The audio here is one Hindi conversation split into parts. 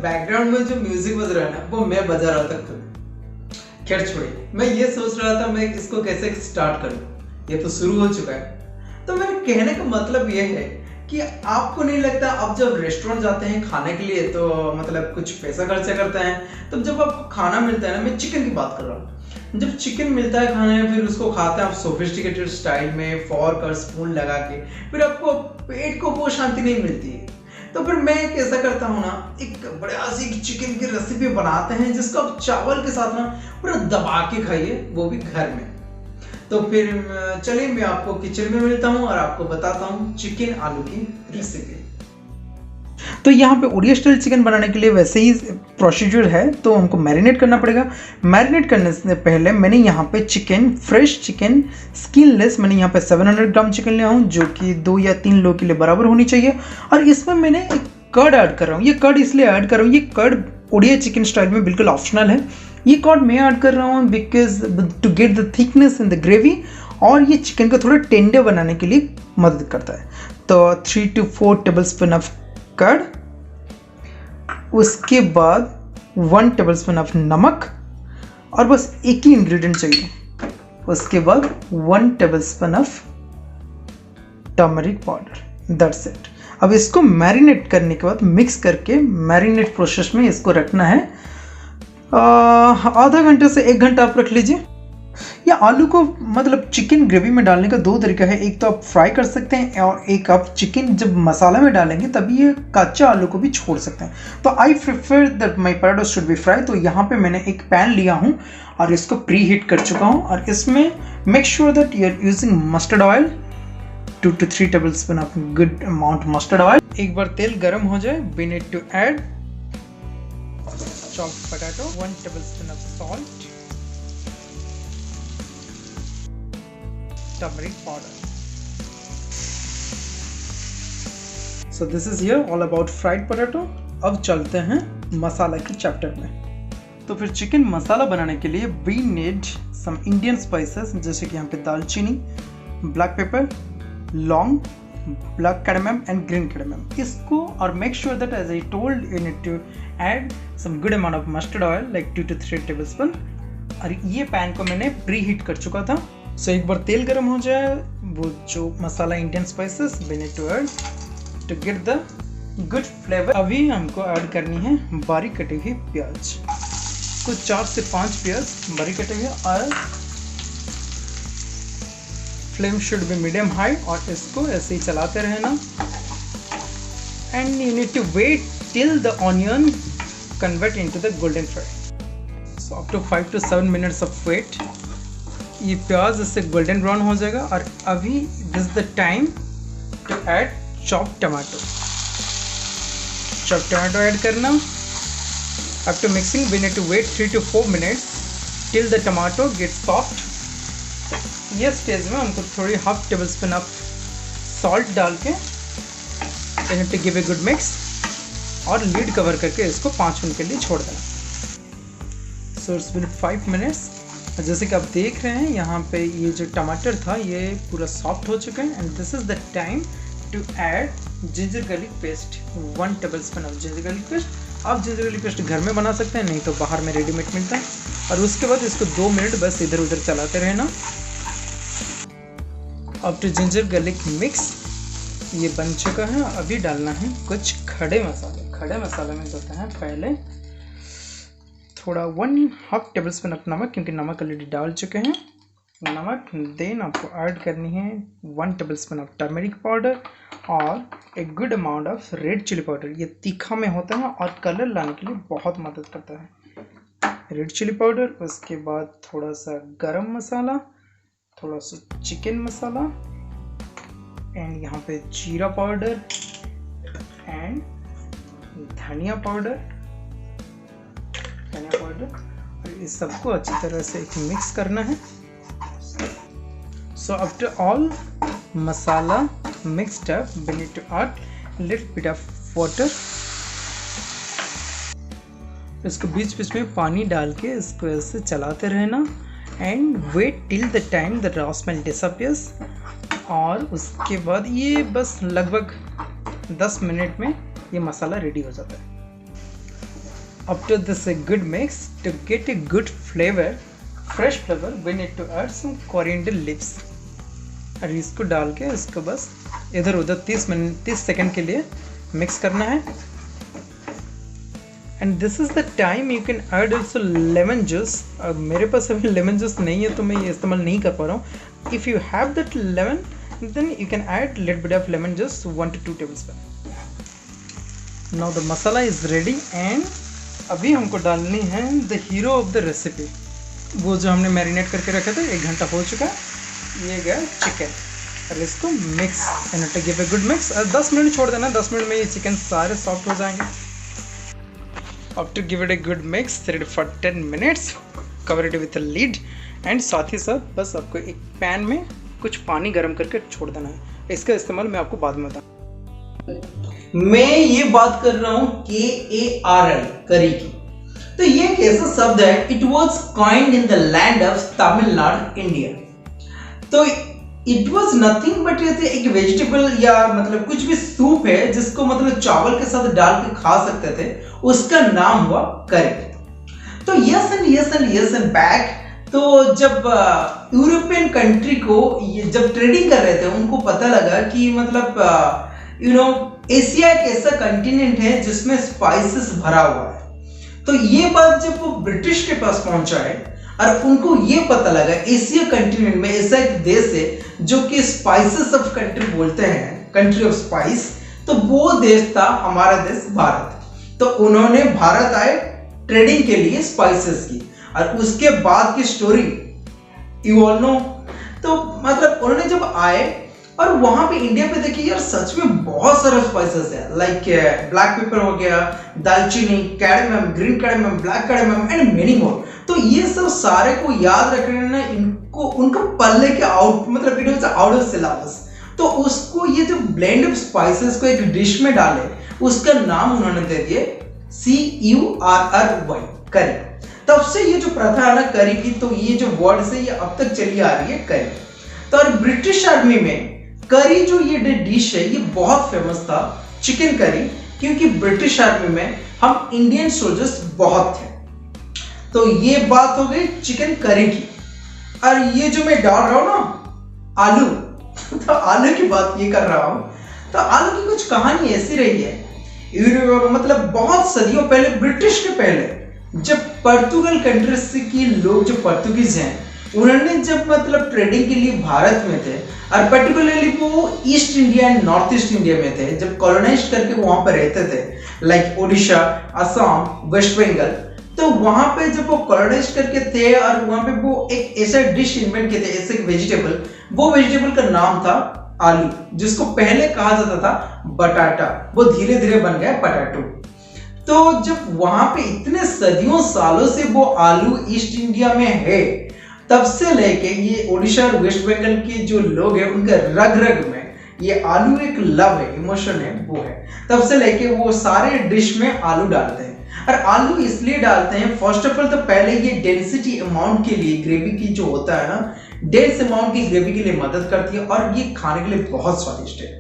बैकग्राउंड में जो म्यूजिक बज रहा है ना वो मैं बजा रहा था खुद। खैर छोड़िए, मैं ये सोच रहा था मैं इसको कैसे स्टार्ट करूं, ये तो शुरू हो चुका है। तो मेरे कहने का मतलब ये है कि आपको नहीं लगता आप जब रेस्टोरेंट जाते हैं खाने के लिए तो मतलब कुछ पैसा खर्चा करते हैं, तब जब आपको खाना मिलता है ना, मैं चिकन की बात कर रहा हूँ, जब चिकन मिलता है खाने में फिर उसको खाते हैं आप सोफिस्टिकेटेड स्टाइल में फॉर्क और स्पून लगा के, फिर आपको पेट को वो शांति नहीं मिलती है। तो फिर मैं कैसा करता हूँ ना, एक बढ़िया सी चिकन की रेसिपी बनाते हैं जिसको आप चावल के साथ ना पूरा दबा के खाइए, वो भी घर में। तो फिर चलिए मैं आपको किचन में मिलता हूँ और आपको बताता हूँ चिकन आलू की रेसिपी। तो यहाँ पे ओडिया स्टाइल चिकन बनाने के लिए वैसे ही प्रोसीजर है, तो हमको मैरिनेट करना पड़ेगा। मैरिनेट करने से पहले मैंने यहाँ पे चिकन, फ्रेश चिकन स्किनलेस, मैंने यहाँ पे 700 ग्राम चिकन लिया हूँ जो कि 2 या 3 लोग के लिए बराबर होनी चाहिए। और इसमें मैंने एक कर्ड ऐड कर रहा हूँ। ये कर्ड इसलिए ऐड कर रहा हूँ, ये कर्ड ओडिया चिकन स्टाइल में बिल्कुल ऑप्शनल है। ये कर्ड मैं ऐड कर रहा हूँ because to get the thickness in the gravy, और ये चिकन को थोड़ा टेंडर बनाने के लिए मदद करता है। तो 3 to 4 टेबलस्पून ऑफ कर्ड, उसके बाद 1 टेबलस्पून ऑफ नमक, और बस एक ही इंग्रेडिएंट चाहिए। उसके बाद 1 tablespoon of turmeric powder, that's it. अब इसको मैरिनेट करने के बाद मिक्स करके मैरिनेट प्रोसेस में इसको रखना है आधा घंटे से 1 घंटा आप रख लीजिए। या आलू को मतलब चिकन ग्रेवी में डालने का 2 तरीका है, एक तो आप फ्राई कर सकते हैं और एक आप चिकन जब मसाला में डालेंगे तभी ये कच्चा आलू को भी छोड़ सकते हैं। तो I prefer that my paratha should be fry. तो यहाँ पे मैंने एक पैन लिया हूँ और इसको प्री हीट कर चुका हूँ, और इसमें make sure that you are using mustard oil, 2 to 3 tablespoon of good amount mustard oil। एक बार तेल गर्म हो जाए, we need to add chopped potato, 1 tablespoon of salt, turmeric powder। So this is here all about fried potato। अब चलते हैं मसाला की चैप्टर में। तो फिर चिकन मसाला बनाने के लिए we need some Indian spices, जैसे कि यहाँ पे दालचीनी, ब्लैक पेपर, लॉन्ग, black cardamom and green cardamom। इसको और make sure that as I told you need to add some good amount of mustard oil like 2 to 3 tablespoon. और ये पैन को मैंने प्री हीट कर चुका था। सो एक बार तेल गर्म हो जाए, वो जो masala Indian spices we need to add to get the good flavour. अभी हमको ऐड करनी है बारीक कटी हुई प्याज, कुछ 4 से 5 प्याज बारीक कटे हुए, और flame should be medium high, और इसको ऐसे ही चलाते रहना। And you need to wait till the onion convert into the golden fry. So up to 5 to 7 minutes of wait, ये प्याज इससे गोल्डन ब्राउन हो जाएगा। और अभी this the time to add chopped tomato. Chopped tomato add करना। After mixing we need to wait 3 to 4 minutes till the tomato gate soft. ये स्टेज में हमको थोड़ी 1/2 टेबलस्पून ऑफ सॉल्ट डाल के to give a good mix, और लीड कवर करके इसको 5 मिनट के लिए छोड़ देना। So it's been 5 minutes. जैसे कि आप देख रहे हैं यहाँ पे ये जो टमाटर था ये पूरा सॉफ्ट हो चुका है। And this is the time to add ginger garlic paste, 1 tablespoon of ginger garlic paste. आप जिंजर गार्लिक पेस्ट घर में बना सकते हैं, नहीं तो बाहर में रेडीमेड मिलता है। और उसके बाद इसको 2 मिनट बस इधर उधर चलाते रहना। आफ्टर जिंजर गार्लिक मिक्स ये बन चुका है। अभी डालना है कुछ खड़े मसाले। खड़े मसाले में होता है पहले थोड़ा 1/2 टेबलस्पून ऑफ नमक, क्योंकि नमक ऑलरेडी डाल चुके हैं नमक। देन आपको ऐड करनी है 1 टेबलस्पून ऑफ टर्मरिक पाउडर और एक good amount of red chilli powder. ये तीखा में होता है और कलर लाने के लिए बहुत मदद करता है, रेड चिली पाउडर। उसके बाद थोड़ा सा गरम मसाला, थोड़ा सा चिकन मसाला, एंड यहाँ पे जीरा पाउडर एंड धनिया पाउडर। और इस सबको अच्छी तरह से एक मिक्स करना है। So after all masala mixed up we need to add little bit of water. इसको बीच बीच में पानी डाल के इसको ऐसे चलाते रहना। And wait till the time the raw smell disappears. और उसके बाद ये बस लगभग 10 मिनट में ये मसाला रेडी हो जाता है। After this a good mix, to get a good flavor, fresh flavor, we need to add some coriander leaves. और इसको डाल के इसको बस इधर उधर 30 सेकंड के लिए मिक्स करना है. And this is the time you can add also lemon juice. अब मेरे पास अभी लेमन जूस नहीं है तो मैं ये इस्तेमाल नहीं कर पा रहा हूँ. If you have that lemon then you can add little bit of lemon juice 1 to 2 tablespoon. Now the masala is ready and अभी हमको डालनी है the hero of the recipe, वो जो हमने मैरिनेट करके रखे थे. 1 घंटा हो चुका है. ये गया चिकन और इसको mix and to give a good mix. 10 minute छोड़ देना. 10 मिनट में ये चिकन सारे सॉफ्ट हो जाएंगे. अब to give it a good mix for 10 minutes, cover it with a lid. And साथ ही साथ बस आपको एक पैन में कुछ पानी गर्म करके छोड़ देना है. इसका इस्तेमाल मैं आपको बाद में बताऊँ. मैं ये बात कर रहा हूँ KARL करी की. तो ये एक ऐसा शब्द है, it was coined in the land of Tamil Nadu India. तो इट वॉज नथिंग बट एक वेजिटेबल या मतलब कुछ भी सूप है जिसको मतलब चावल के साथ डाल के खा सकते थे. उसका नाम हुआ करी. तो यस एंड बैक, तो जब यूरोपियन कंट्री को जब ट्रेडिंग कर रहे थे उनको पता लगा कि मतलब एशिया एक ऐसा कंटिनेंट है जिसमें स्पाइसेस भरा हुआ है. तो ये बात जब वो ब्रिटिश के पास पहुंचा है और उनको ये पता लगा एशिया कंटिनेंट में ऐसा एक देश है जो कि स्पाइसेस ऑफ कंट्री बोलते हैं, कंट्री ऑफ स्पाइस. तो वो देश था हमारा देश भारत. तो उन्होंने भारत आए ट्रेडिंग के लिए स्पाइसेस की, और उसके बाद की स्टोरी यू ऑल नो. तो मतलब उन्होंने जब आए और वहां पे इंडिया पे देखिए यार, सच में बहुत सारे स्पाइसेस है. लाइक ब्लैक पेपर हो गया, दालचीनी, cardamom, green cardamom, black cardamom and many more. तो ये सब सारे को याद रखने ना इनको उनको पल्ले के आउट मतलब it was out of syllabus. तो उसको ये जो ब्लेंड ऑफ स्पाइसेस को एक डिश में डाले, उसका नाम उन्होंने दे दिए CURRY करी. तब से ये जो प्रथा है ना करी की, तो ये जो वर्ड से ये अब तक चली आ रही है करी. तो और ब्रिटिश आर्मी में करी जो ये डिश है ये बहुत फेमस था, चिकन करी, क्योंकि ब्रिटिश आर्मी में हम इंडियन सोल्जर्स बहुत थे. तो ये बात हो गई चिकन करी की. और ये जो मैं डाल रहा हूं ना आलू, तो आलू की बात ये कर रहा हूं. तो आलू की कुछ कहानी ऐसी रही है, मतलब बहुत सदियों पहले, ब्रिटिश के पहले, जब पोर्तुगल कंट्री से की लोग जो पोर्तुगीज हैं उन्होंने जब मतलब ट्रेडिंग के लिए भारत में थे, और पर्टिकुलरली वो east India and north east India में थे, जब कॉलोनाइज करके वहां पर रहते थे, लाइक ओडिशा, असम, वेस्ट बंगाल. तो वहां पे जब वो कॉलोनाइज करके थे और वहां पे वो एक ऐसा डिश इन्वेंट किए थे, ऐसे वेजिटेबल, वो वेजिटेबल का नाम था आलू, जिसको पहले कहा जाता था बटाटा. वो धीरे धीरे बन गया पटाटो. तो जब वहां पे इतने सदियों सालों से वो आलू ईस्ट इंडिया में है, तब से लेके ये ओडिशा और वेस्ट बंगाल के जो लोग हैं उनके रग रग में ये आलू एक लव है, इमोशन है, वो है. तब से लेके वो सारे डिश में आलू डालते हैं. और आलू इसलिए डालते हैं, फर्स्ट ऑफ ऑल तो पहले ये डेंसिटी अमाउंट के लिए, ग्रेवी की जो होता है ना, डेंस अमाउंट की ग्रेवी के लिए मदद करती है, और ये खाने के लिए बहुत स्वादिष्ट है.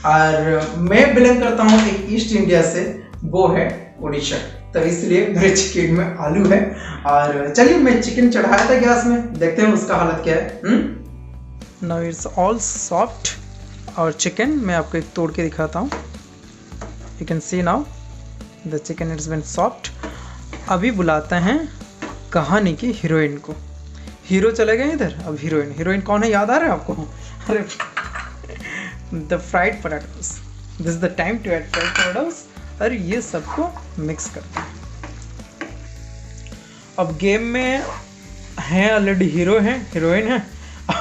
और मैं बिलोंग करता हूँ एक ईस्ट इंडिया से, वो है ओडिशा, तो इसलिए मेरे चिकन में आलू है. और चलिए मैं चिकन चढ़ाया था गैस में, देखते हैं उसका हालत क्या है. Now it's all soft. और चिकन मैं आपको एक तोड़ के दिखाता हूँ. You can see now the chicken it's been soft. अभी बुलाते हैं कहानी की हीरोइन को. हीरो चले गए इधर, अब हीरोइन कौन है, याद आ रहा है आपको? अरे the fried potatoes. This is the time to add fried potatoes. और ये सबको मिक्स करते हैं. अब गेम में हैं ऑलरेडी, हीरो हैं, हीरोइन है.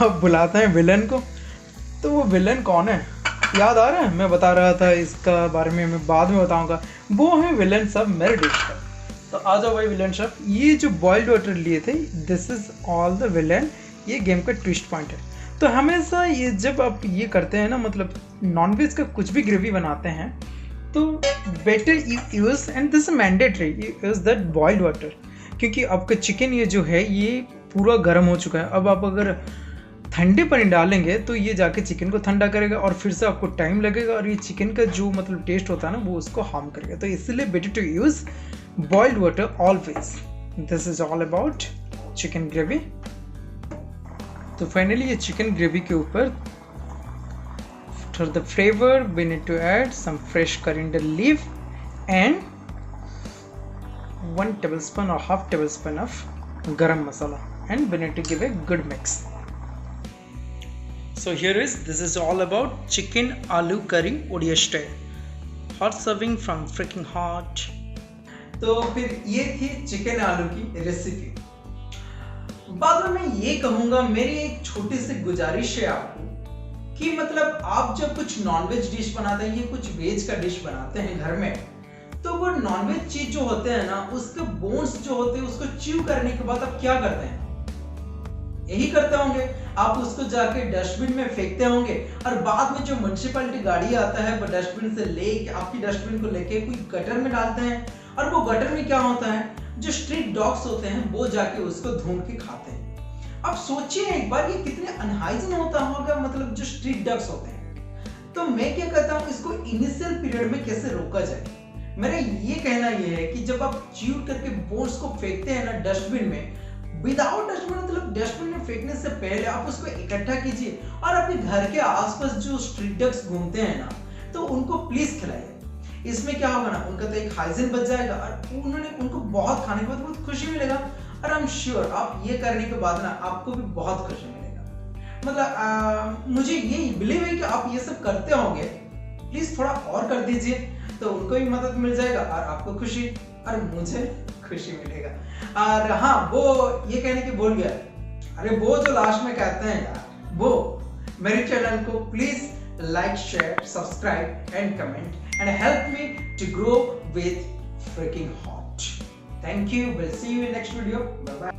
अब बुलाते हैं विलन को. तो वो विलन कौन है, याद आ रहा है? मैं बता रहा था इसका बारे में, मैं बाद में बताऊंगा. वो है विलन सब मेरे डिश का. तो आ जाओ भाई विलन सब. ये जो बॉइल्ड वाटर लिए थे, this is all the villain. ये गेम का ट्विस्ट पॉइंट है. तो हमेशा ये जब आप ये करते हैं ना, मतलब नॉनवेज का कुछ भी ग्रेवी बनाते हैं, तो better use, and this mandatory, use that boiled water. क्योंकि आपका चिकन ये जो है ये पूरा गर्म हो चुका है. अब आप अगर ठंडे पानी डालेंगे तो ये जाके चिकन को ठंडा करेगा, और फिर से आपको टाइम लगेगा, और ये चिकन का जो मतलब टेस्ट होता है ना, वो उसको हार्म करेगा. तो इसलिए better to use boiled water always. This is all about chicken gravy. तो फाइनली ये चिकन ग्रेवी के ऊपर for the flavor we need to add some fresh coriander leaf and 1 tablespoon or half tablespoon of garam masala, and we need to give a good mix. So this is all about chicken aloo curry Odia style, hot serving from freaking hot. तो फिर ये थी चिकन आलू की रेसिपी। बाद में मैं ये कहूंगा, मेरी एक छोटी सी गुजारिश है आपको कि मतलब आप जब कुछ नॉनवेज डिश बनाते हैं, ये कुछ वेज का डिश बनाते हैं घर में, तो वो नॉनवेज चीज जो होते हैं ना, उसके बोन्स जो होते हैं उसको च्यू करने के बाद आप क्या करते हैं? यही करते होंगे, आप उसको जाके डस्टबिन में फेंकते होंगे, और बाद में जो म्युनिसिपैलिटी गाड़ी आता है वो डस्टबिन से लेके आपकी डस्टबिन को लेके कोई गटर में डालते हैं, और वो गटर में क्या होता है, जो स्ट्रीट डॉग्स होते हैं वो जाके उसको ढूंढ के खाते हैं। अब सोचिए एक बार, ये कितने अनहाइजीन होता होगा, मतलब जो स्ट्रीट डॉग्स होते हैं। तो मैं क्या कहता हूँ, इसको इनिशियल पीरियड में कैसे रोका जाए। मेरा ये कहना ये है कि जब आप च्यू करके बोन्स को फेंकते हैं ना डस्टबिन में, विदाउट डस्टबिन मतलब डस्टबिन में फेंकने से पहले आप उसको इकट्ठा कीजिए, और अपने घर के आसपास जो स्ट्रीट डॉग्स घूमते हैं ना, तो उनको प्लीज खिलाइए। इसमें क्या होगा ना, उनका तो एक हाइजीन बच जाएगा, और उनको बहुत खाने के बाद बहुत खुशी मिलेगा, और आई एम श्योर आप ये करने के बाद ना आपको भी बहुत खुशी मिलेगा। मतलब मुझे ये बिलीव है कि आप ये सब करते होंगे, प्लीज थोड़ा और कर दीजिए, तो उनको भी मदद मिल जाएगा और आपको खुशी, और मुझे खुशी मिलेगा। और हाँ, वो ये कहने की भूल गया, अरे वो जो लास्ट में कहते हैं यार, वो मेरे चैनल को please like, share, subscribe and comment and help me to grow with freaking hot. Thank you. We'll see you in next video. Bye bye.